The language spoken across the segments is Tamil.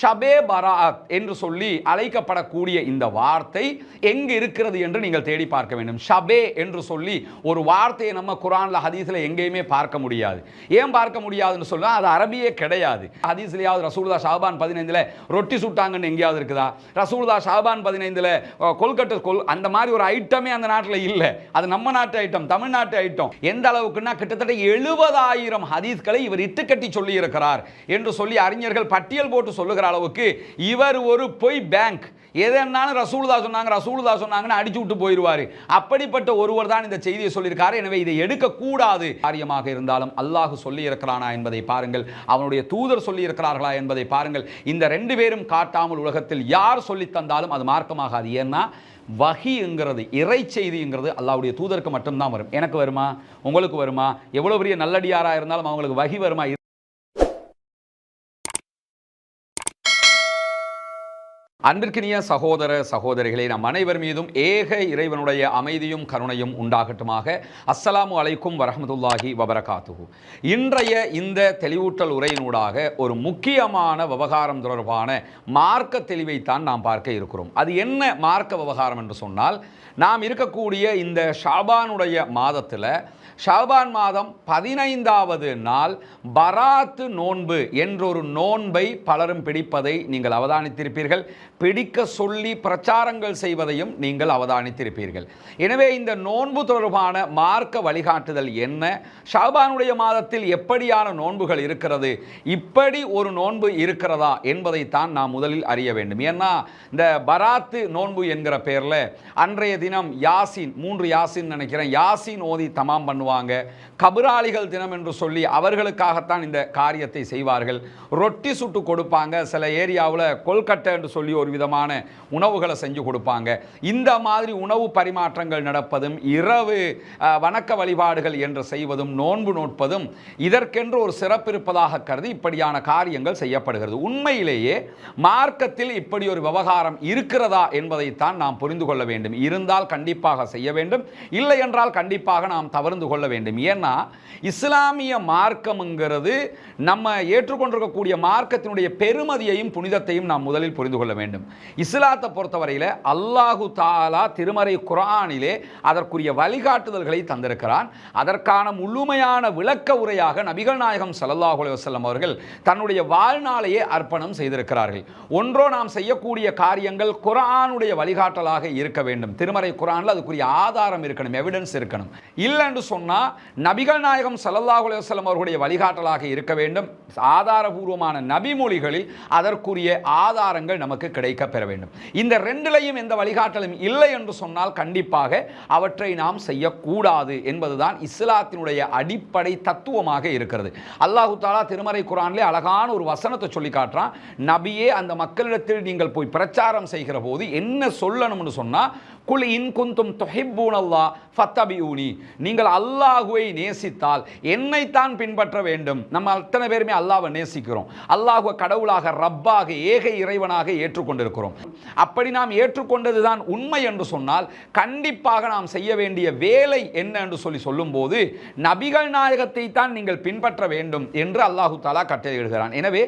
ஷபே பராத் என்று சொல்லி அழைக்கப்படக்கூடிய இந்த வார்த்தை எங்கு இருக்கிறது என்று நீங்கள் தேடி பார்க்க வேண்டும். ஷபே என்று சொல்லி ஒரு வார்த்தையை நம்ம குர்ஆன்ல ஹதீஸ்ல எங்கேயுமே பார்க்க முடியாது. ஏன் பார்க்க முடியாதுன்னு சொன்னா அது அரபியே கிடையாது. ஹதீஸ்லயாவது ரசூலுல்லாஹ் ஷாபான் 15ல ரொட்டி சுட்டாங்கன்னு எங்கேயாவது இருக்குதா? ரசூலுல்லாஹ் ஷாபான் 15ல கொல்கட்டை அந்த மாதிரி ஒரு ஐட்டமே அந்த நாட்டில் இல்லை. அது நம்ம நாட்டு ஐட்டம், தமிழ்நாட்டு ஐட்டம். எந்த அளவுக்குன்னா கிட்டத்தட்ட 70,000 ஹதீஸ்களை இவர் இட்டுக்கட்டி சொல்லி இருக்கிறார் என்று சொல்லி அறிஞர்கள் பட்டியல் போட்டு சொல்லுகிற அளவுக்கு இவர் ஒரு பொய் பேங்க். எதனாலும் ரசூலுல்லாஹ் சொன்னாங்கன்னு அடிச்சு விட்டு போயிடுவார். அப்படிப்பட்ட ஒருவர் தான் இந்த செய்தியை சொல்லியிருக்காரு. எனவே இதை எடுக்கக்கூடாது. காரியமாக இருந்தாலும் அல்லாஹ் சொல்லி இருக்கிறானா என்பதை பாருங்கள், அவனுடைய தூதர் சொல்லி இருக்கிறார்களா என்பதை பாருங்கள். இந்த ரெண்டு பேரும் காட்டாமல் உலகத்தில் யார் சொல்லி தந்தாலும் அது மார்க்கமாகாது. ஏன்னா வஹிங்கிறது, இறை செய்திங்கிறது அல்லாஹ்வுடைய தூதருக்கு மட்டும்தான் வரும். எனக்கு வருமா? உங்களுக்கு வருமா? எவ்வளவு பெரிய நல்லடியாராக இருந்தாலும் அவங்களுக்கு வஹி வருமா? அன்பிற்கினிய சகோதர சகோதரிகளே, நம் அனைவர் மீதும் ஏக இறைவனுடைய அமைதியும் கருணையும் உண்டாகட்டுமாக. அஸ்ஸலாமு அலைக்கும் வரஹ்மத்துல்லாஹி வபரகாத்துஹு. இன்றைய இந்த தெளிவூட்டல் உரையினூடாக ஒரு முக்கியமான விவகாரம் தொடர்பான மார்க்க தெளிவைத்தான் நாம் பார்க்க இருக்கிறோம். அது என்ன மார்க்க விவகாரம் என்று சொன்னால், நாம் இருக்கக்கூடிய இந்த ஷாபானுடைய மாதத்தில் ஷாபான் மாதம் 15வது நாள் பராத்து நோன்பு என்றொரு நோன்பை பலரும் பிடிப்பதை நீங்கள் அவதானித்திருப்பீர்கள். பிடிக்க சொல்லி பிரச்சாரங்கள் செய்வதையும் நீங்கள் அவதானித்திருப்பீர்கள். எனவே இந்த நோன்பு தொடர்பான மார்க்க வழிகாட்டுதல் என்ன? ஷாபானுடைய மாதத்தில் எப்படியான நோன்புகள் இருக்கிறது? இப்படி ஒரு நோன்பு இருக்கிறதா என்பதைத்தான் நாம் முதலில் அறிய வேண்டும். ஏன்னா இந்த பராத்து நோன்பு என்கிற பெயரில் அன்றைய தினம் யாசின் 3 யாசின் நினைக்கிறேன், யாசின் ஓதி தமாம் பண்ணுவாங்க. கபராளிகள் தினம் என்று சொல்லி அவர்களுக்காகத்தான் இந்த காரியத்தை செய்வார்கள். ரொட்டி சுட்டு கொடுப்பாங்க. சில ஏரியாவில் கொல்கட்டை என்று சொல்லி ஒரு விதமான உணவுகளை செஞ்சு கொடுப்பாங்க. இந்த மாதிரி உணவு பரிமாற்றங்கள் நடப்பதும், இரவு வணக்க வழிபாடுகள் என்று செய்வதும், நோன்பு நோட்பதும் இதற்கென்று ஒரு சிறப்பு இருப்பதாக கருதி இப்படியான காரியங்கள் செய்யப்படுகிறது. உண்மையிலேயே மார்க்கத்தில் இப்படி ஒரு விவகாரம் இருக்கிறதா என்பதைத்தான் நாம் புரிந்து கொள்ள வேண்டும். இருந்தால் கண்டிப்பாக செய்ய வேண்டும், இல்லை என்றால் கண்டிப்பாக நாம் தவிர்த்து கொள்ள வேண்டும். ஏன்னா இஸ்லாமிய மார்க்கம்ங்கிறது நம்ம ஏற்றுக்கொண்டிருக்கக்கூடிய மார்க்கத்தினுடைய பெருமதியையும் புனிதத்தையும் நாம் முதலில் புரிந்து கொள்ள வேண்டும். இஸ்லாத்தை பொறுத்தவரையில் அல்லாஹு தாலா திருமறை குர்ஆனிலே அதற்குரிய வழிகாட்டுதல்களை தந்திருக்கிறான். அதற்கான முழுமையான விளக்க உரையாக நபிகள் நாயகம் ஸல்லல்லாஹு அலைஹி வஸல்லம் அவர்கள் தன்னுடைய வாழ்நாளையே அர்ப்பணம் செய்திருக்கிறார்கள். ஒன்றோ நாம் செய்யக்கூடிய காரியங்கள் குர்ஆனுடைய வழிகாட்டலாக இருக்க வேண்டும். திருமறை குர்ஆனில் அதுக்குரிய ஆதாரம் இருக்கணும், எவிடன்ஸ் இருக்கணும். இல்லைன்னு சொன்னால் நபிகள் நாயகம் ஸல்லல்லாஹு அலைஹி வஸல்லம் அவர்களுடைய வழிகாட்டலாக இருக்க வேண்டும். ஆதாரபூர்வமான நபிமொழிகளில் அதற்குரிய ஆதாரங்கள் நமக்கு கிடைக்க பெற வேண்டும். இந்த ரெண்டிலையும் எந்த வழிகாட்டலும் இல்லை என்று சொன்னால் கண்டிப்பாக அவற்றை நாம் செய்யக்கூடாது என்பதுதான் இஸ்லாத்தினுடைய அடிப்படை தத்துவமாக இருக்கிறது. அல்லாஹு தாலா திருமறை குர்ஆனிலே அழகான ஒரு வசனத்தை சொல்லி காட்டுறான். நபியே, அந்த மக்களிடத்தில் நீங்கள் போய் பிரச்சாரம் செய்கிற போது என்ன சொல்லணும்னு சொன்னா, குல் இன் குந்தும் துஹிப்பூனல்லாஹ் ஃபத்தபிஊனி, நீங்கள் அல்லாஹ்வை நேசித்தால் என்னைத்தான் பின்பற்ற வேண்டும். நம்ம அத்தனை பேருமே அல்லாஹ்வை நேசிக்கிறோம். அல்லாஹ்வை கடவுளாக, ரப்பாக, ஏக இறைவனாக ஏற்றுக்கொண்டிருக்கிறோம். அப்படி நாம் ஏற்றுக்கொண்டதுதான் உண்மை என்று சொன்னால் கண்டிப்பாக நாம் செய்ய வேண்டிய வேலை என்ன என்று சொல்லும்போது நபிகள் நாயகத்தை தான் நீங்கள் பின்பற்ற வேண்டும் என்று அல்லாஹு தாலா கட்டளையிடுகிறான். எனவே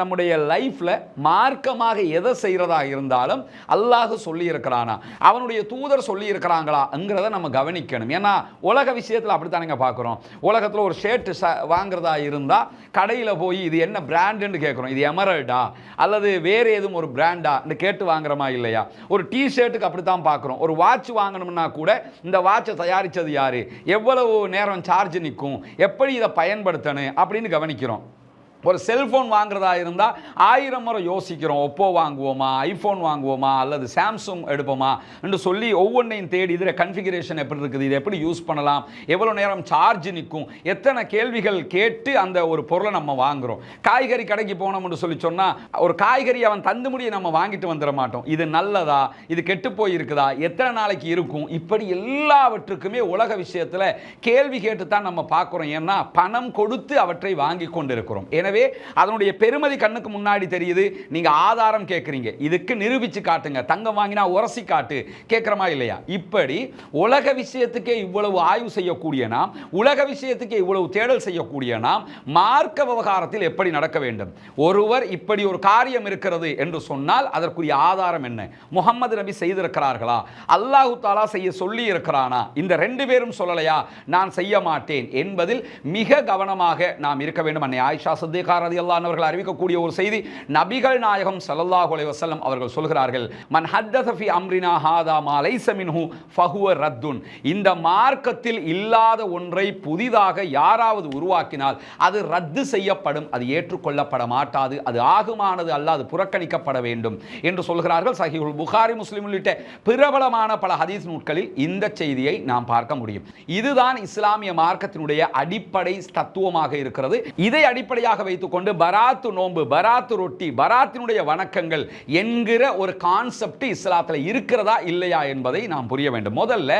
நம்முடைய லைஃப்ல மார்க்கமாக எதை செய்யறதா இருந்தாலும் அல்லாஹ் சொல்லி இருக்கிறானா, அவனுடைய தூதர் சொல்லி இருக்கிறாங்களாங்கிறத நம்ம கவனிக்கணும். ஏன்னா உலக விஷயத்தில் அப்படித்தானங்க பார்க்குறோம். உலகத்தில் ஒரு ஷர்ட் வாங்குறதா இருந்தால் கடையில் போய் இது என்ன பிராண்டுன்னு கேட்குறோம். இது எமரல்டா அல்லது வேறு எதுவும் ஒரு பிராண்டா இந்த கேட்டு வாங்குறமா இல்லையா? ஒரு டிஷர்ட்டுக்கு அப்படித்தான் பார்க்குறோம். ஒரு வாட்ச் வாங்கணும்னா கூட இந்த வாட்சை தயாரித்தது யார், எவ்வளவு நேரம் சார்ஜ் நிற்கும், எப்படி இதை பயன்படுத்தணும் அப்படின்னு கவனிக்கிறோம். ஒரு செல்ஃபோன் வாங்குறதா இருந்தால் 1000 முறை யோசிக்கிறோம். ஒப்போ வாங்குவோமா, ஐஃபோன் வாங்குவோமா, அல்லது சாம்சங் எடுப்போமா என்று சொல்லி ஒவ்வொன்றையும் தேடி இதில் கன்ஃபிகரேஷன் எப்படி இருக்குது, இது எப்படி யூஸ் பண்ணலாம், எவ்வளோ நேரம் சார்ஜ் நிற்கும், எத்தனை கேள்விகள் கேட்டு அந்த ஒரு பொருளை நம்ம வாங்குகிறோம். காய்கறி கடைக்கு போனோம்னு சொல்லி சொன்னால் ஒரு காய்கறி அவன் தந்து முடிய நம்ம வாங்கிட்டு வந்துட மாட்டோம். இது நல்லதா, இது கெட்டு போயிருக்குதா, எத்தனை நாளைக்கு இருக்கும், இப்படி எல்லாவற்றுக்குமே உலக விஷயத்தில் கேள்வி கேட்டு தான் நம்ம பார்க்குறோம். ஏன்னா பணம் கொடுத்து அவற்றை வாங்கி கொண்டிருக்கிறோம். எனவே அதனுடைய பெருமதி கண்ணுக்கு முன்னாடி தெரியுது. நீங்க ஆதாரம் கேட்குறீங்க, இதுக்கு நிரூபிச்சு காட்டுங்க, தங்கம் வாங்கினா உரசி காட்டு கேட்கிறமா இல்லையா? இப்படி உலக விஷயத்துக்கே இவ்வளவு ஆய்வு செய்யக்கூடிய நாம், உலக விஷயத்துக்கே இவ்வளவு தேடல் செய்யக்கூடிய நாம், மார்க்க விவகாரத்தில் எப்படி நடக்க வேண்டும்? ஒருவர் இப்படி ஒரு காரியம் இருக்கிறது என்று சொன்னால் அதற்குரிய ஆதாரம் என்ன? முகமது நபி செய்திருக்கிறார்களா? அல்லாஹு தாலா செய்ய சொல்லி இருக்கிறானா? இந்த ரெண்டு பேரும் சொல்லலையா நான் செய்ய மாட்டேன் என்பதில் மிக கவனமாக நாம் இருக்க வேண்டும். அன்னை ஆயிஷா சித்திகா ரலியல்லாஹு அன்ஹா அவர்கள் அறிவிக்கக்கூடிய ஒரு செய்தி, நபிகள் நாயகம் ஸல்லல்லாஹு அலைஹி வஸல்லம் அவர்கள் சொல்கிறார்கள், மன் ஹத்தஸ ஃபீ அம்ரினா ஹாதா மா லைஸ மின்ஹு ஃபஹுவ ரத்துன். இந்த மார்க்கத்தில் இல்லாத ஒன்றை புதிதாக யாராவது உருவாக்கினால் அது ரத்து செய்யப்படும், அது ஏற்றுக்கொள்ளப்பட மாட்டாது, அது ஆகுமானது அல்ல, அது புறக்கணிக்கப்பட வேண்டும் என்று சொல்கிறார்கள். சஹீஹுல் புகாரி, முஸ்லிம் உள்ளிட்ட பிரபலமான பல ஹதீஸ் நூல்களில் இந்த செய்தியை நாம் பார்க்க முடியும். இதுதான் இஸ்லாமிய மார்க்கத்தினுடைய அடிப்படை தத்துவமாக இருக்கிறது. இதை அடிப்படையாக வைத்துக்கொண்டு பராத்து நோன்பு, பராத்து ரொட்டி, பராத்தினுடைய வணக்கங்கள் என்கிற ஒரு கான்செப்ட் இஸ்லாத்தில் இருக்கிறதா இல்லையா என்பதை நாம் புரிய வேண்டும். முதல்ல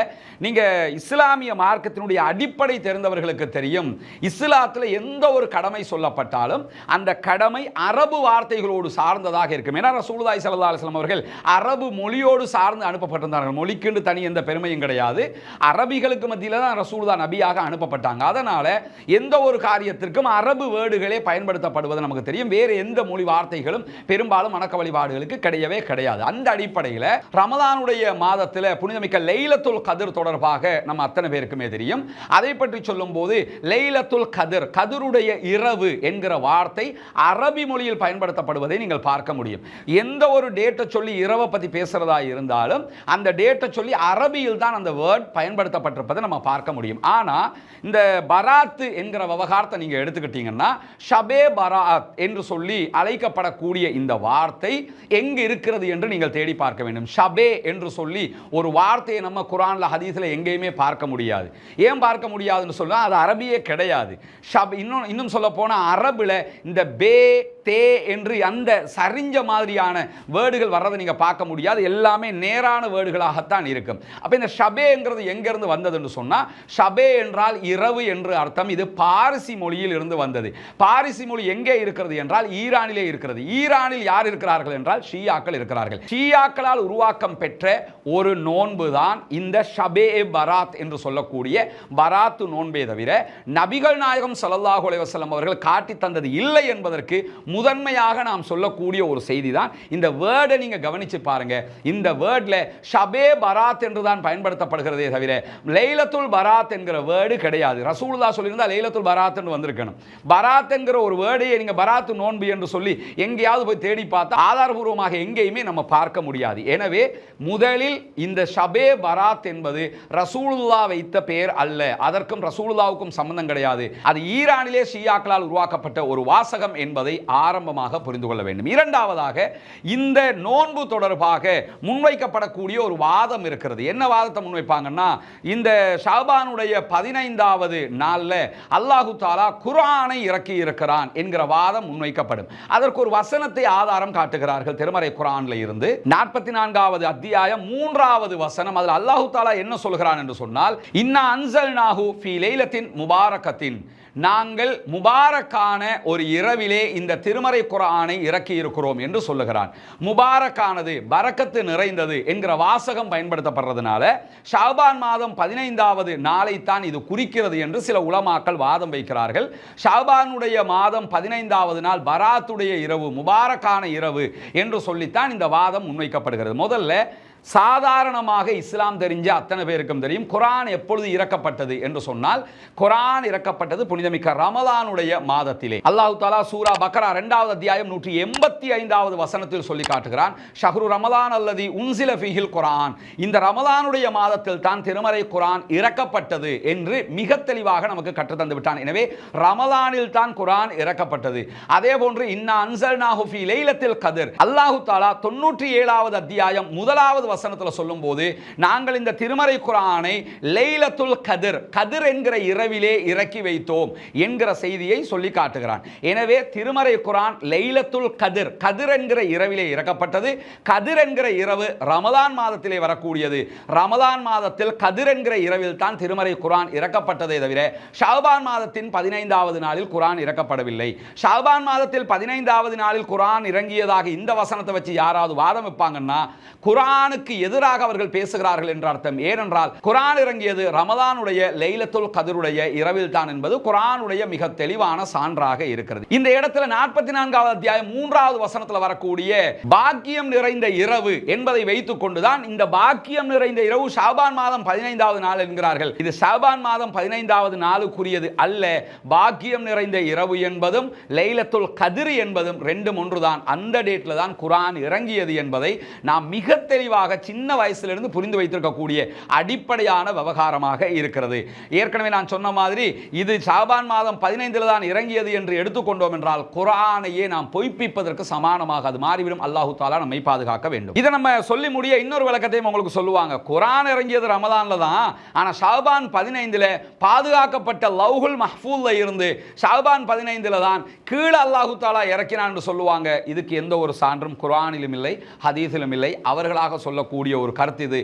நீங்க இஸ்லாமிய மார்க்கத்தினுடைய அடிப்படை தெரிந்தவர்களுக்கு தெரியும், இஸ்லாத்தில் எந்த ஒரு கடமை சொல்லப்பட்டாலும் அந்த கடமை அரபு வார்த்தைகளோடு சார்ந்ததாக இருக்கும். ஏன்னா ரசூலுல்லாஹி ஸல்லல்லாஹு அலைஹி வஸல்லம் அவர்கள் அரபு மொழியோடு சார்ந்து அனுப்பப்பட்டிருந்தார்கள். மொழிக்கு தனி எந்த பெருமையும் கிடையாது. அரபிகளுக்கு மத்தியில் தான் ரசூலுல்லாஹ் நபியாக அனுப்பப்பட்டாங்க. அதனால எந்த ஒரு காரியத்திற்கும் அரபு வேர்டுகளே பயன்படுத்தப்படுவது நமக்கு தெரியும். வேறு எந்த மொழி வார்த்தைகளும் பெரும்பாலும் வணக்க வழிபாடுகளுக்கு கிடையவே கிடையாது. அந்த அடிப்படையில் ரமலானுடைய மாதத்தில் புனிதமிக்க லைலத்துல் கத்ர் தொடர்பாக நம்ம அத்தனை பேருக்குமே தெரியும். அதை பற்றி சொல்லும் போது லைலத்துல் கத்ர், கத்ருடைய இரவு என்கிற வார்த்தை அரபி மொழியில் பயன்படுத்தப்படுவதை நீங்கள் பார்க்க முடியும். எந்த ஒரு டேட்டை சொல்லி இரவை பற்றி பேசுறதா இருந்தாலும் அந்த டேட்டை சொல்லி அரபியில் தான் அந்த வேர்ட் பயன்படுத்தப்பட்டிருப்பதை நம்ம பார்க்க முடியும். ஆனா இந்த பராத் என்கிற விவகாரத்தை நீங்க எடுத்துக்கிட்டீங்கன்னா ஷபே பராத் என்று சொல்லி அழைக்கப்படக்கூடிய இந்த வார்த்தை எங்கு இருக்கிறது என்று நீங்கள் தேடி பார்க்க வேண்டும். ஷபே என்று சொல்லி ஒரு வார்த்தையை நம்ம குர்ஆன்ல ஹதீஸ்ல எங்கேயுமே பார்க்க முடியாது. ஏன் பார்க்க முடியாதுன்னு சொன்னா அது அரபியே கிடையாது. இன்னும் சொல்ல போனா அரபுல இந்த பே தே என்று அந்த சரிஞ்ச மாதிரியான வேர்டுகள் வர்றதை நீங்க பார்க்க முடியாது. எல்லாமே நேரான வேர்டுகளாகத்தான் இருக்கும். அப்ப இந்த ஷபேங்கிறது எங்கிருந்து வந்தது என்று சொன்னா, ஷபே என்றால் இரவு என்று அர்த்தம். இது பாரிசி மொழியில் இருந்து வந்தது. பாரிசி மொழி எங்கே இருக்கிறது என்றால் ஈரானிலே இருக்கிறது. ஈரானில் யார் இருக்கிறார்கள் என்றால் ஷியாக்கள் இருக்கிறார்கள். ஷியாக்களால் உருவாக்கம் பெற்ற ஒரு நோன்பு தான் இந்த ஷபே பராத் என்று சொல்லக்கூடிய பராத்து நோன்பே தவிர நபிகள் நாயகம் ஸல்லல்லாஹு அலைஹி வஸல்லம் அவர்கள் காட்டி தந்தது இல்லை என்பதற்கு முதன்மையாக நாம் சொல்லக்கூடிய ஒரு செய்தி தான். இந்த வேர்டை நீங்க கவனிச்சு பாருங்க. இந்த வேர்ட்ல ஷபே பராத் என்று தான் பயன்படுத்தப்படுகிறதே தவிர லைலத்துல் பராத் என்கிற வேர்டு கிடையாது. ரசூலுல்லாஹ் சொல்லியிருந்தா லைலத்துல் பராத் என்று வந்திருக்கணும். பராத் என்கிற ஒரு வேர்டையே நீங்க பராத்து நோன்பு என்று சொல்லி எங்கேயாவது போய் தேடி பார்த்தா ஆதாரபூர்வமாக எங்கேயுமே நம்ம பார்க்க முடியாது. எனவே முதலில் இந்த ஷபே பராத் என்பது ரசூலுல்லாஹ் வைத்த பெயர் அல்ல. அதற்கும் ரசூலுல்லாஹ்வுக்கும் சம்பந்தம் கிடையாது. அது ஈரானிலே ஷியாக்களால் உருவாக்கப்பட்ட ஒரு வாசகம் என்பதை ஆரம்பமாக புரிந்து கொள்ள வேண்டும். இரண்டாவதாக இந்த நோன்பு தொடர்பாக முன்வைக்கப்படக்கூடிய ஒரு வாதம் இருக்கிறது. என்ன வாதத்தை முன்வைப்பாங்கன்னா, இந்த ஷாபானுடைய 15வது நாள்ல அல்லாஹு தாலா குர்ஆனை இறக்கி இருக்கிறான் என்கிற வாதம் முன்வைக்கப்படும். அதற்கு ஒரு வசனத்தை ஆதாரம் காட்டுகிறார்கள். திருமறை குர்ஆன்ல இருந்து 44வது அத்தியாயம் 3வது வசனம். அதில் அல்லாஹு தாலா என்ன சொல்கிறான் என்று சொன்னால், இன்னா அன்ஸல்நாஹு ஃபீ லைலத்தின் முபாரகத்தின், நாங்கள் முபாரக்கான ஒரு இரவிலே இந்த திருமறை குர்ஆனை இறக்கி இருக்கிறோம் என்று சொல்லுகிறான். முபாரக்கானது பரக்கத்து நிறைந்தது என்கிற வாசகம் பயன்படுத்தப்படுறதுனால ஷாபான் மாதம் 15வது நாளைத்தான் இது குறிக்கிறது என்று சில உலமாக்கள் வாதம் வைக்கிறார்கள். ஷாபானுடைய மாதம் 15வது நாள் பராத்துடைய இரவு, முபாரக்கான இரவு என்று சொல்லித்தான் இந்த வாதம் முன்வைக்கப்படுகிறது. முதல்ல சாதாரணமாக இஸ்லாம் தெரிஞ்ச அத்தனை பேருக்கும் தெரியும் குர்ஆன் எப்பொழுது இறக்கப்பட்டது என்று சொன்னால், குர்ஆன் இறக்கப்பட்டது புனிதமிக்க ரமலானுடைய மாதத்திலே. அல்லாஹ் தஆலா சூரா பக்ரா 2வது அத்தியாயம் 185வது வசனத்தில் சொல்லி காட்டுகிறான், ஷஹ்ரு ரமலான் அல்லதி உன்சில ஃபீஹில் குர்ஆன், இந்த ரமலானுடைய மாதத்தில் தான் திருமறை குர்ஆன் இறக்கப்பட்டது என்று மிக தெளிவாக நமக்கு கற்றுத் தந்து விட்டான். எனவே ரமலானில் தான் குர்ஆன் இறக்கப்பட்டது. அதே போன்று இன்னா அன்ஸல்நாஹு ஃபீ லைலத்தில் கத்ர், அல்லாஹ் தஆலா 97வது அத்தியாயம் 1வது வசனத்தில் சொல்லும்போது நாங்கள் இந்த திருமறை குர்ஆனை லைலத்துல் கத்ர், கதிர் என்கிற இரவிலே இறக்கி வைத்தோம் என்கிற செய்தியை சொல்லி காட்டுகிறான். எனவே திருமறை குர்ஆன் லைலத்துல் கத்ர், கதிர் என்கிற இரவிலே இறக்கப்பட்டது. கதிர் என்கிற இரவு ரமலான் மாதத்திலே வரக்கூடியது. ரமலான் மாதத்தில் கதிர் என்கிற இரவில் தான் திருமறை குர்ஆன் இறக்கப்பட்டதே தவிர ஷாபான் மாதத்தின் 15வது நாளில் குர்ஆன் இறக்கப்படவில்லை. ஷாபான் மாதத்தில் 15வது நாளில் குர்ஆன் இறங்கியதாக இந்த வசனத்தை வச்சு யாராவது வாதம் வைப்பாங்கன்னா குர்ஆனுக்கு எதிராக அவர்கள் பேசுகிறார்கள் என்ற அர்த்தம். ஏனென்றால் குர்ஆன் இறங்கியது ரமலானுடைய லைலத்துல் கத்ருடைய இரவில் தான் என்பது குர்ஆனுடைய மிக தெளிவான சான்றாக இருக்கிறது. இந்த இடத்துல 44வது அத்தியாயம் 3வது வசனத்தில் வரக்கூடிய பாக்கியம் நிறைந்த இரவு என்பதை வைத்துக் கொண்டுதான் இந்த பாக்கியம் நிறைந்த இரவு ஷாபான் மாதம் 15வது நாள் என்கிறார்கள். இது ஷாபான் மாதம் 15வது நாளுக்குரியது அல்ல. பாக்கியம் நிறைந்த இரவு என்பதும் லைலத்துல் கத்ர் என்பதும் ரெண்டும் ஒன்றுதான். அந்த டேட்ல தான் குர்ஆன் இறங்கியது என்பதை நாம் மிக தெளிவாக சின்ன வயசிலிருந்து புரிந்து வைத்திருக்கக்கூடிய அடிப்படையான விவகாரமாக இருக்கிறது. ஏற்கனவே நான் சொன்ன மாதிரி இது ஷாபான் மாதம் 15ல் தான் இறங்கியது என்று எடுத்துக்கொண்டோம் என்றால் குர்ஆனையே நாம் பொய்ப்பிப்பதற்கு சமானமாக அது மாறிவிடும். அல்லாஹ் தஆலா நம்மை பாதுகாக்க வேண்டும். இதை நம்ம சொல்லி முடிய இன்னொரு விளக்கத்தையும் உங்களுக்கு சொல்லுவாங்க. குர்ஆன் இறங்கியது ரமலான்ல தான், ஆனா ஷாபான் 15ல பாதுகாக்கப்பட்ட லவ்ஹுல் மஹ்ஃபூல்ல இருந்து ஷாபான் 15ல தான் கீழே அல்லாஹ் தஆலா இறக்கினான் என்று சொல்லுவாங்க. இதுக்கு எந்த ஒரு சான்றும் குர்ஆனிலும் இல்லை, ஹதீஸிலும் இல்லை. அவர்களாக சொல்லக்கூடிய ஒரு கருத்து இது.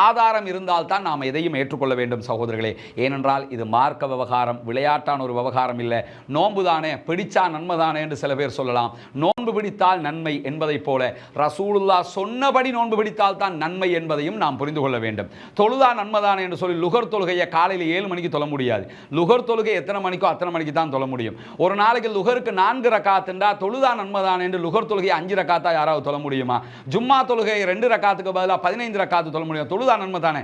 ஆதாரம் இருந்தால் தான் நாம் எதையும் ஏற்றுக்கொள்ள வேண்டும் சகோதரர்களே. ஏனென்றால் இது மார்க்க விவகாரம், விளையாட்டான ஒரு விவகாரம் இல்லை. நோன்பு தானே, பிடிச்சா நன்மை தானே என்று சில பேர் சொல்லலாம். நோன்பு பிடித்தால் நன்மை என்பதை போல ரசூலுல்லாஹ் சொன்னபடி நோன்பு பிடித்தால் தான் நன்மை என்பதையும் நாம் புரிந்து கொள்ள வேண்டும். தொழுதா நன்மை தானே என்று சொல்லி லுகர் தொழுகையை காலையில் 7 மணிக்கு தொழ முடியாது. லுகர் தொழுகை எத்தனை மணிக்கோ அத்தனை மணிக்கு தான் தொழ முடியும். ஒரு நாளைக்கு லுகருக்கு 4 ரக்காத்துண்டா தொழுதா நன்மை தானே என்று லுகர் தொழுகை 5 ரக்காத்தா யாராவது தொழ முடியுமா? ஜும்மா தொழுகை 2 ரக்காத்துக்கு பதிலாக 15 ரக்காத்து தொழ முடியும். தொழுதா நன்மை தானே.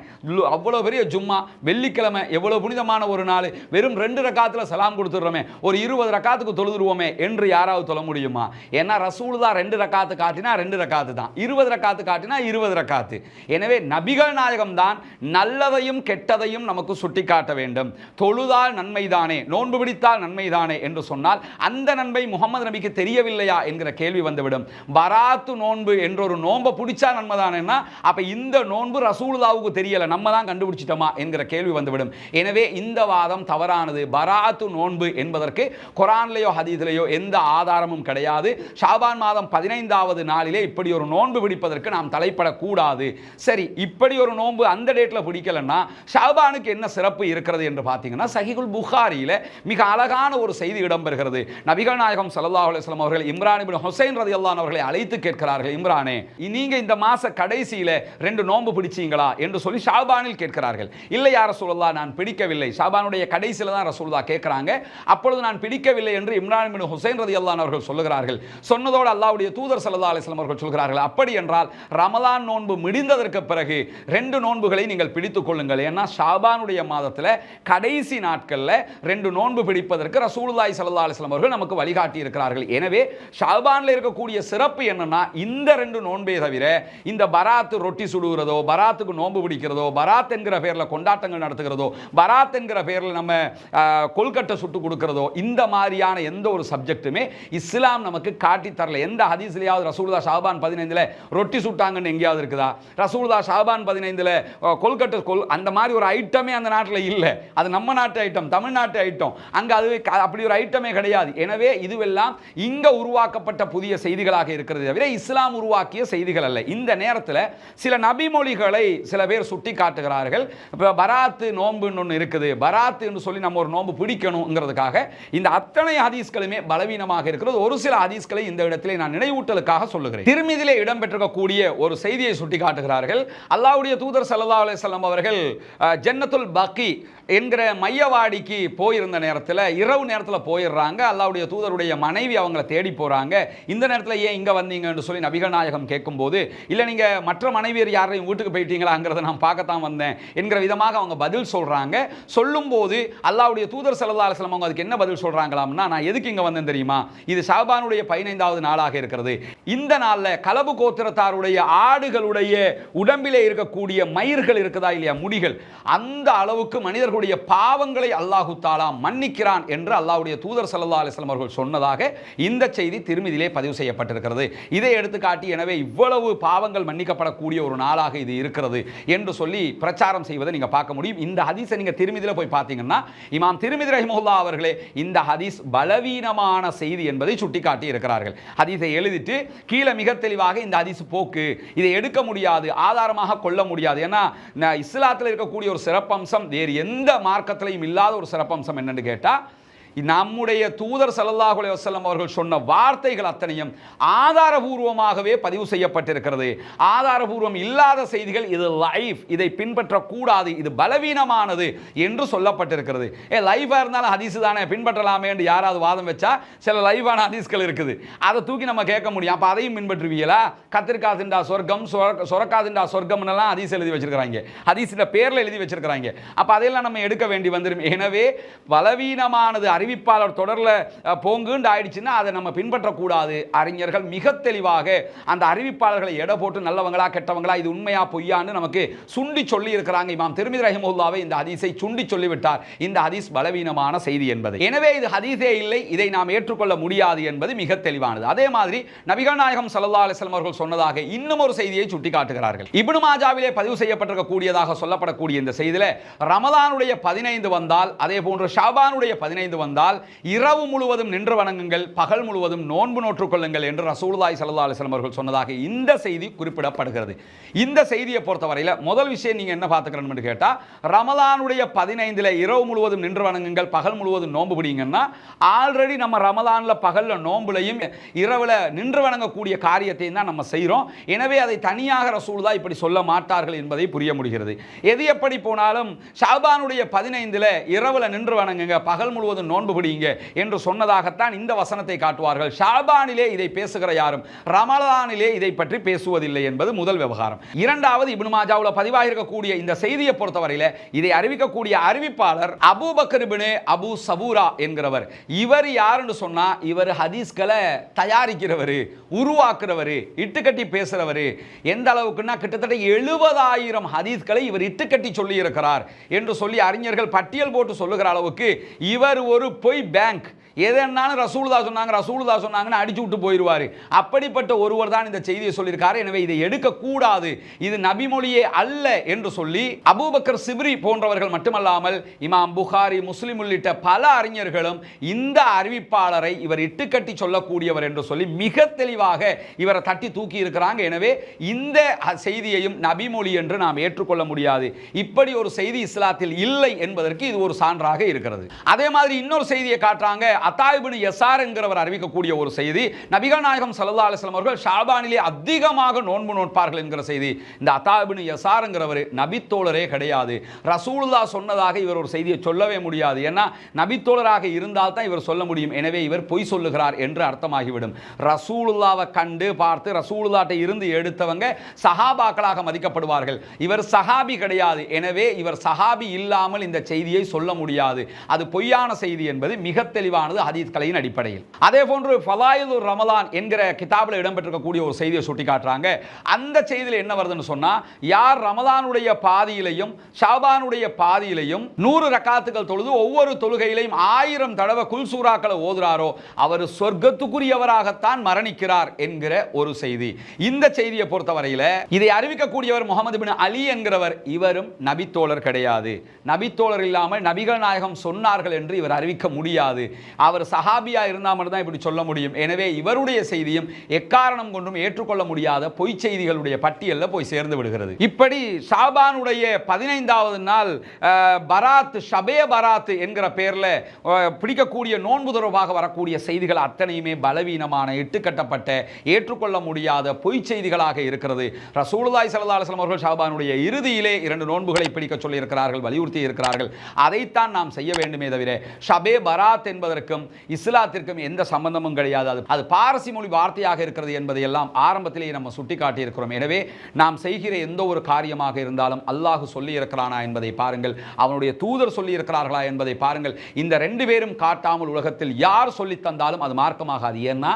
அவ்வளோ பெரிய ஜும்மா, வெள்ளிக்கிழமை எவ்வளவு புனிதமான ஒரு நாள், வெறும் 2 ரக்காத்தில் சலாம் கொடுத்துடுறோமே, ஒரு 20 ரக்காத்துக்கு தொழுதுருவோமே என்று யாராவது தொழ முடியுமா? ஏன்னா ரசூலுல்லாஹ் 2 ரக்காத்து காட்டினா 2 ரக்காத்து தான், 20 ரக்காத்து காட்டினா 20 ரக்காத்து. எனவே நபிகள் நாயகம் தான் நல்லதையும் கெட்டதையும் நமக்கு சுட்டிக்காட்ட வேண்டும். தொழுதால் நன்மைதானே, நோன்பு பிடித்தால் நன்மைதானே என்று சொன்னால் அந்த நன்மை முகமது நபிக்கு தெரியவில்லையா என்கிற கேள்வி வந்துவிடும். பராத்து நோன்பு என்ற ஒரு நோன்பை பிடிச்சா நன்மைதானேன்னா அப்ப இந்த நோன்பு ரசூலுல்லாஹ்வுக்கு தெரியல, நம்ம தான் கண்டுபிடிச்சிட்டோமா என்கிற கேள்வி வந்துவிடும். எனவே இந்த வாதம் தவறானது. பராத்து நோன்பு என்பதற்கு குர்ஆன்லயோ ஹதீஸ்லயோ எந்த ஆதாரமும் கிடையாது. ஷாபான் மாதம் 15வது நாளிலே இப்படி ஒரு நோன்பு பிடிப்பதற்கு நாம் தலைப்படக்கூடாது. சரி, இப்படி ஒரு நோன்பு அந்த டேட்ல பிடிக்கலன்னா ஷாபானுக்கு என்ன சிறப்பு இருக்கிறது என்று பார்த்தீங்கன்னா சஹீஹுல் புகாரியில மிக அழகான ஒரு செய்தி இடம்பெறுகிறது. நபிகள் நாயகம் ஸல்லல்லாஹு அலைஹி வஸல்லம் அவர்கள் இம்ரான் இப்னு ஹுசைன் ரலியல்லாஹு அன்ஹு அவர்களை அழைத்து கேட்கிறார்கள், இம்ரானே நீங்க இந்த மாச கடைசியில 2 நோன்பு பிடிச்சீங்களா என்று சொல்லி ஷாபானில் கேட்கிறார்கள். இல்லை யா ரசூலுல்லாஹ், நான் பிடிக்கவில்லை. ஷாபானுடைய கடைசியில தான் ரசூலுல்லாஹ் கேட்கிறாங்க. அப்பொழுது நான் பிடிக்கவில்லை என்று இம்ரான் இப்னு ஹுசைன் ரலியல்லாஹு அன்ஹு அவர்கள் சொல்லுகிறார்கள். சொன்னதோடு அல்லாஹ்வுடைய தூதர் ஸல்லல்லாஹு அலைஹி வஸல்லம் அவர்கள் சொல்கிறார்கள், அப்படி என்றால் ரமலான் நோன்பு முடிந்ததற்கு பிறகு 2 நோன்புகளை நீங்கள் பிடித்துக் கொள்ளுங்கள். ஏன்னா ஷாபானுடைய மாதத்தில் கடைசி நாட்களில் 2 நோன்பு பிடிப்பதற்கு ரசூலுல்லாஹி ஸல்லல்லாஹு அலைஹி வஸல்லம் அவர்கள் நமக்கு வழிகாட்டி இருக்கிறார்கள். எனவே ஷாபானில் இருக்கக்கூடிய சிறப்பு என்னன்னா இந்த 2 நோன்பே தவிர இந்த பராத் ரொட்டி சுடுகிறதோ, பராத்துக்கு நோன்பு பிடிக்கிறதோ, பராத் என்கிற பேரில் கொண்டாட்டங்கள் நடத்துகிறதோ, பராத் என்கிற பேரில் நம்ம கொல்கட்டை சுட்டு கொடுக்கிறதோ, இந்த மாதிரியான எந்த ஒரு சப்ஜெக்ட்டுமே இஸ்லாம் நமக்கு காட்டி தரல. எந்த ஹதீஸ்லயாவது ரசூலுல்லாஹ் ஷாபான் 15ல ரொட்டி சுட்டாங்கன்னு எங்கேயாவது இருக்குதா? ரசூலுல்லாஹ் ஷாபான் 15ல கொல்கட்டை அந்த மாதிரி ஒரு ஐட்டமே அந்த நாட்டில் இல்லை. அது நம்ம நாட்டு ஐட்டம், தமிழ்நாட்டு ஐட்டம். அங்கே அது அப்படி ஒரு ஐட்டமே கிடையாது. எனவே இதுவெல்லாம் இங்கே உருவாக்கப்பட்ட புதிய செய்திகளாக இருக்கிறது தவிர இஸ்லாம் உருவாக்கிய செய்திகள் அல்ல. இந்த நேரத்தில் சில நபிமொழிகளை சில பேர் சுட்டி காட்டுகிறார்கள். இப்போ பராத்து நோன்புன்னு ஒன்று இருக்குது, பராத்து என்று சொல்லி நம்ம ஒரு நோன்பு பிடிக்கணுங்கிறதுக்காக இந்த அத்தனை ஹதீஸ்களுமே பலவீனமாக இருக்கிறது. ஒரு சில ஹதீஸ்களை இந்த இடத்திலே நான் நினைவூட்டலுக்காக சொல்லுகிறேன். திருமிதிலே இடம்பெற்றிருக்கக்கூடிய ஒரு செய்தியை சுட்டி காட்டுகிறார்கள். அல்லாஹ்வுடைய தூதர் ஸல்லல்லாஹு அலைஹி வஸல்லம் அவர்கள் ஜன்னத்துல் பக்கி என்கிற மையவாடிக்கு போயிருந்த நேரத்தில், இரவு நேரத்தில் போயிடுறாங்க. அல்லாஹ்வுடைய தூதருடைய மனைவி அவங்கள தேடி போகிறாங்க. இந்த நேரத்தில் ஏன் இங்கே வந்தீங்கன்னு சொல்லி நபிகள் நாயகம் கேட்கும்போது, இல்லை நீங்கள் மற்ற மனைவியர் யாரையும் வீட்டுக்கு போயிட்டீங்களாங்கிறத நான் பார்க்கத்தான் வந்தேன் என்கிற விதமாக அவங்க பதில் சொல்கிறாங்க. சொல்லும்போது அல்லாஹ்வுடைய தூதர் ஸல்லல்லாஹு அலைஹி வஸல்லம் அவங்க அதுக்கு என்ன பதில் சொல்கிறாங்களாம்னா, நான் எதுக்கு இங்கே வந்தேன் தெரியுமா? இது ஷாபானுடைய 15வது நாளாக இருக்கிறது. இந்த நாளில் கலபு கோத்திரத்தாருடைய ஆடுகளுடைய உடம்பிலே இருக்கக்கூடிய மயிர்கள் இருக்குதா இல்லையா, முடிகள், அந்த அளவுக்கு மனிதர்களுடைய பாவங்களை அல்லாஹு தஆலா மன்னிக்கிறான் என்று அல்லாஹ்வுடைய தூதர் ஸல்லல்லாஹு அலைஹி வஸல்லம் அவர்கள் சொன்னதாக இந்த செய்தி திருமிதியிலே பதிவு செய்யப்பட்டிருக்கிறது. இதை எடுத்துக்காட்டி எனவே இவ்வளவு பாவங்கள் மன்னிக்கப்பட கொண்டாடப்படக்கூடிய ஒரு நாளாக இது இருக்கிறது என்று சொல்லி பிரச்சாரம் செய்வதை நீங்க பார்க்க முடியும். இந்த ஹதீஸை நீங்க திருமிதியில போய் பார்த்தீங்கன்னா இமாம் திருமிதி ரஹிமஹுல்லாஹ் அவர்களே இந்த ஹதீஸ் பலவீனமான செய்தி என்பதை சுட்டிக்காட்டி இருக்கிறார்கள். ஹதீஸை எழுதிட்டு கீழே மிக தெளிவாக இந்த ஹதீஸ் போக்கு, இதை எடுக்க முடியாது, ஆதாரமாக கொள்ள முடியாது. ஏன்னா இஸ்லாத்தில் இருக்கக்கூடிய ஒரு சிறப்பம்சம் வேறு எந்த மார்க்கத்திலையும் இல்லாத ஒரு சிறப்பம்சம் என்னன்னு கேட்டா, நம்முடைய தூதர் ஸல்லல்லாஹு அலைஹி வஸல்லம் அவர்கள் சொன்ன வார்த்தைகள் அத்தனையும் ஆதாரபூர்வமாகவே பதிவு செய்யப்பட்டிருக்கிறது. ஆதாரபூர்வம் இல்லாத செய்திகள் இது லைஃப், இதை பின்பற்றக்கூடாது, இது பலவீனமானது என்று சொல்லப்பட்டிருக்கிறது. லைஃபாக இருந்தாலும் ஹதீஸ் தானே பின்பற்றலாமே என்று யாராவது வாதம் வச்சா சில லைவான ஹதீஸ்கள் இருக்குது, அதை தூக்கி நம்ம கேட்க முடியும். அப்போ அதையும் பின்பற்றுவீங்களா? கத்திரிக்காய் திண்டா சொர்க்கம், சொரக்காய் திண்டா சொர்க்கம்னெல்லாம் ஹதீஸ் எழுதி வச்சிருக்கிறாங்க, ஹதீஸில் பேரில் எழுதி வச்சிருக்கிறாங்க. அப்போ அதையெல்லாம் நம்ம எடுக்க வேண்டி வந்துடும். எனவே பலவீனமானது அறிவிப்பாளர் தொடர்ல போங்குண்டு ஆயிடுச்சுன்னா அதை நம்ம பின்பற்றக்கூடாது. அறிஞர்கள் மிக தெளிவாக அந்த அறிவிப்பாளர்களை எடை போட்டு நல்லவங்களா கெட்டவங்களா, இது உண்மையா பொய்யான்னு நமக்கு சுண்டி சொல்லி இருக்கிறாங்க. இமாம் திருமிதி ரஹிமஹுல்லாஹ் இந்த ஹதீஸை சுண்டி சொல்லிவிட்டார், இந்த ஹதீஸ் பலவீனமான செய்தி என்பது. எனவே இது ஹதீஸே இல்லை, இதை நாம் ஏற்றுக்கொள்ள முடியாது என்பது மிக தெளிவானது. அதே மாதிரி நபிகள் நாயகம் ஸல்லல்லாஹு அலைஹி வஸல்லம் அவர்கள் சொன்னதாக இன்னும் ஒரு செய்தியை சுட்டி காட்டுகிறார்கள். இப்னு மாஜாவிலே பதிவு செய்யப்பட்டிருக்கக்கூடியதாக சொல்லப்படக்கூடிய இந்த செய்தியில ரமலானுடைய 15 வந்தால், அதே போன்று ஷாபானுடைய 15 வந்தால் இரவு முழுவதும் நின்று வணங்குங்கள், பகல் முழுவதும் நோன்பு நோற்றுக் கொள்ளுங்கள் என்று ரசூலுல்லாஹி ஸல்லல்லாஹு அலைஹி வஸல்லம் அவர்கள் சொன்னதாக இந்த செய்தி குறிப்பிடப்படுகிறது. இந்த செய்தியை பொறுத்தவரையில் முதல் விஷயம் நீங்க என்ன பார்த்துக்கணும்னு கேட்டா, ரமலானுடைய 15ல இரவு முழுவதும் நின்று வணங்குங்கள், பகல் முழுவதும் நோன்பு பிடிங்கன்னா ஆல்ரெடி நம்ம ரமலான்ல பகல்ல நோன்புலையும் இரவுல நின்று வணங்கக்கூடிய காரியத்தை தான் நம்ம செய்கிறோம். எனவே அதை தனியாக ரசூலுல்லாஹ் இப்படி சொல்ல மாட்டார்கள் என்பதை புரிய முடிகிறது. எது எப்படி போனாலும் ஷாபானுடைய 15ல இரவுல நின்று வணங்குங்க, பகல் முழுவதும் நோன்பு பிடிங்க என்று சொன்னதாகத்தான் இந்த வசனத்தை காட்டுவார்கள். ஷாபானிலே இதை பேசுகிற யாரும் ரமலானிலே இதை பற்றி பேசுவதில்லை என்பது முதல் விவகாரம். இரண்டாவது, இப்னு மாஜாவுல பதிவாக இருக்கக்கூடிய இந்த செய்தியை பொறுத்தவரையில இதை அறிவிக்கக்கூடிய அறிவிப்பாளர் அபூபக்கர் இப்னு அபூ சபூரா என்கிறவர். இவர் யாருன்னு சொன்னா, இவர் ஹதீஸ்களை தயாரிக்கிறவர், உருவாக்குறவர், இட்டுக்கட்டி பேசுறவர். எந்த அளவுக்குன்னா கிட்டத்தட்ட 70,000 ஹதீஸ்களை இவர் இட்டுக்கட்டி சொல்லி இருக்கிறார் என்று சொல்லி அறிஞர்கள் பட்டியல் போட்டு சொல்லுகிற அளவுக்கு இவர் ஒரு பொய் பேங்க். எதனாலும் ரசூலுல்லாஹ் சொன்னாங்கன்னு அடிச்சு விட்டு போயிடுவார். அப்படிப்பட்ட ஒருவர் தான் இந்த செய்தியை சொல்லியிருக்காரு. எனவே இதை எடுக்கக்கூடாது, இது நபிமொழியே அல்ல என்று சொல்லி அபூபக்கர் சிப்ரி போன்றவர்கள் மட்டுமல்லாமல் இமாம் புகாரி, முஸ்லிம் உள்ளிட்ட பல அறிஞர்களும் இந்த அறிவிப்பாளரை இவர் இட்டுக்கட்டி சொல்லக்கூடியவர் என்று சொல்லி மிக தெளிவாக இவரை தட்டி தூக்கி இருக்கிறாங்க. எனவே இந்த செய்தியையும் நபிமொழி என்று நாம் ஏற்றுக்கொள்ள முடியாது. இப்படி ஒரு செய்தி இஸ்லாத்தில் இல்லை என்பதற்கு இது ஒரு சான்றாக இருக்கிறது. அதே மாதிரி இன்னொரு செய்தியை காட்டுறாங்க. அத்தா இப்னு யஸார் என்கிறவர் அறிவிக்கக்கூடிய ஒரு செய்தி, நபிகள் நாயகம் ஸல்லல்லாஹு அலைஹி வஸல்லம் அவர்கள் ஷாபானிலே அதிகமாக நோன்பு நோட்பார்கள் என்கிற செய்தி. இந்த அத்தா இப்னு யஸார் என்கிறவர் நபித்தோழரே கிடையாது. ரசூலுல்லாஹ் சொன்னதாக இவர் ஒரு செய்தியை சொல்லவே முடியாது. ஏன்னா நபித்தோழராக இருந்தால் தான் இவர் சொல்ல முடியும். எனவே இவர் பொய் சொல்லுகிறார் என்று அர்த்தமாகிவிடும். ரசூலுல்லாவை கண்டு பார்த்து ரசூலுல்லாஹ்ட்ட இருந்து எடுத்தவங்க சஹாபாக்களாக மதிக்கப்படுவார்கள். இவர் சஹாபி கிடையாது. எனவே இவர் சஹாபி இல்லாமல் இந்த செய்தியை சொல்ல முடியாது. அது பொய்யான செய்தி என்பது மிக தெளிவானது ஹதீஸ்களின் அடிப்படையில். அதே போன்று ஃபலாயிலுர் ரமலான் என்கிற கிதாபில் இடம்பெற்றிருக்கக்கூடிய ஒரு செய்தியை சுட்டி காட்டுறாங்க. அந்த செய்தியில் என்ன வருதுன்னு சொன்னா, யார் ரமலானுடைய பாதியிலையும் ஷாபானுடைய பாதியிலையும் 100 ரக்காத்துகள் தொழுது ஒவ்வொரு தொழுகையிலையும் 1000 தடவை குல் சூராக்களை ஓதுறாரோ அவர் சொர்க்கத்துக்குரியவராகத்தான் மரணிக்கிறார் என்கிற ஒரு செய்தி. இந்த செய்தியை பொறுத்தவரையில் இதை அறிவிக்கக்கூடியவர் முகமது பின் அலி என்கிறவர். இவரும் நபித்தோழர் கிடையாது. நபித்தோழர் இல்லாமல் நபிகள் நாயகம் சொன்னார்கள் என்று இவர் அறிவிக்க முடியாது. அவர் சஹாபியா இருந்தால் மட்டும்தான் இப்படி சொல்ல முடியும். எனவே இவருடைய செய்தியும் எக்காரணம் கொண்டும் ஏற்றுக்கொள்ள முடியாத பொய் செய்திகளுடைய பட்டியலில் போய் சேர்ந்து விடுகிறது. இப்படி ஷாபானுடைய 15வது நாள் பராத், ஷபே பராத் என்கிற பெயரில் பிடிக்கக்கூடிய நோன்பு தொடர்பாக வரக்கூடிய செய்திகள் அத்தனையுமே பலவீனமான, இட்டுக்கட்டப்பட்ட, ஏற்றுக்கொள்ள முடியாத பொய் செய்திகளாக இருக்கிறது. ரசூலுல்லாஹி ஸல்லல்லாஹு அலைஹி வஸல்லம் அவர்கள் ஷாபானுடைய இறுதியிலே 2 நோன்புகளை பிடிக்க சொல்லி இருக்கிறார்கள், வலியுறுத்தி இருக்கிறார்கள். அதைத்தான் நாம் செய்ய வேண்டுமே தவிர ஷபே பராத் என்பதற்கும் இஸ்லாத்திற்கும் எந்த சம்பந்தமும் கிடையாது. அது பாரசி மொழி வார்த்தையாக இருக்கிறது என்பதை எல்லாம் ஆரம்பத்திலேயே நம்ம சுட்டிக்காட்டி இருக்கிறோம். எனவே நாம் செய்கிற எந்த ஒரு காரியமாக இருந்தாலும் அல்லாஹ் சொல்லி இருக்கிறானா என்பதை பாருங்கள், அவனுடைய தூதர் சொல்லி இருக்கிறார்களா என்பதை பாருங்கள். இந்த 2 பேரும் காட்டாமல் உலகத்தில் யார் சொல்லி தந்தாலும் அது மார்க்கமாகாது. ஏன்னா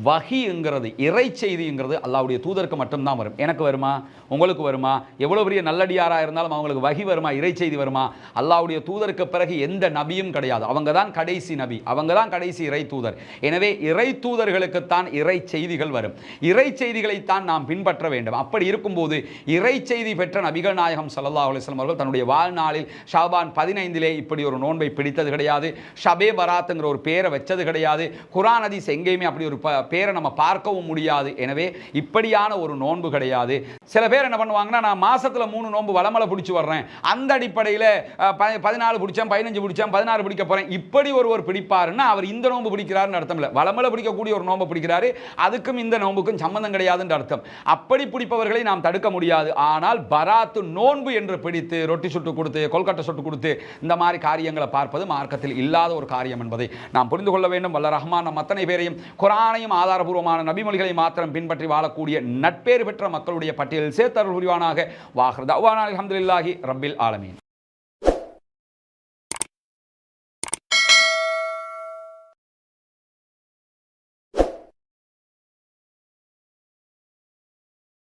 வஹிங்கிறது இறை செய்திங்கிறது அல்லாஹ்வுடைய தூதருக்கு மட்டும்தான் வரும். எனக்கு வருமா, உங்களுக்கு வருமா? எவ்வளோ பெரிய நல்லடியாராக இருந்தாலும் அவங்களுக்கு வஹி வருமா, இறை செய்தி வருமா? அல்லாஹ்வுடைய தூதருக்கு பிறகு எந்த நபியும் கிடையாது. அவங்க தான் கடைசி நபி, அவங்க தான் கடைசி இறை தூதர். எனவே இறை தூதர்களுக்குத்தான் இறை செய்திகள் வரும். இறை செய்திகளைத்தான் நாம் பின்பற்ற வேண்டும். அப்படி இருக்கும்போது இறை செய்தி பெற்ற நபிகள் நாயகம் ஸல்லல்லாஹு அலைஹி வஸல்லம் அவர்கள் தன்னுடைய வாழ்நாளில் ஷாபான் 15 இப்படி ஒரு நோன்பை பிடித்தது கிடையாது. ஷபே பராத்துங்கிற ஒரு பேரை வச்சது கிடையாது. குர்ஆன் ஹதீஸ் எங்கேயுமே அப்படி ஒரு பேரை நம்ம பார்க்கவும் முடியாது. எனவே இப்படியான ஒரு நோன்பு கிடையாது. சில பேர் என்ன பண்ணுவாங்கன்னா, நான் மாசத்துல 3 நோன்பு வளமலை பிடிச்சு வர்றேன், அந்த அடிப்படையில் 14 பிடிச்சேன், 15 பிடிச்சேன், 16 பிடிக்க போறேன், இப்படி ஒருவர் பிடிப்பாருன்னா அவர் இந்த நோன்பு பிடிக்கிறாருன்னு அர்த்தம் இல்லை. வளமலை பிடிக்கக்கூடிய ஒரு நோன்பு பிடிக்கிறாரு, அதுக்கும் இந்த நோன்புக்கும் சம்பந்தம் கிடையாதுன்னு அர்த்தம். அப்படி பிடிப்பவர்களை நாம் தடுக்க முடியாது. ஆனால் பராத்து நோன்பு என்று பிடித்து ரொட்டி சுட்டு கொடுத்து, கொல்கட்டை சுட்டு கொடுத்து இந்த மாதிரி காரியங்களை பார்ப்பது மார்க்கத்தில் இல்லாத ஒரு காரியம் என்பதை நாம் புரிந்து கொள்ள வேண்டும். வல்ல ரஹ்மான் நம் அத்தனை பேரையும் குர்ஆனையும் ஆதாரபூர்வமான நபிமொழிகளை மாத்திரம் பின்பற்றி வாழக்கூடிய நட்பேறு பெற்ற மக்களுடைய பட்டியலில் சேர்த்தருள் புரிவானாக. வாஹிர் தஅவானா அல்ஹம்துலில்லாஹி ரப்பில் ஆலமீன்.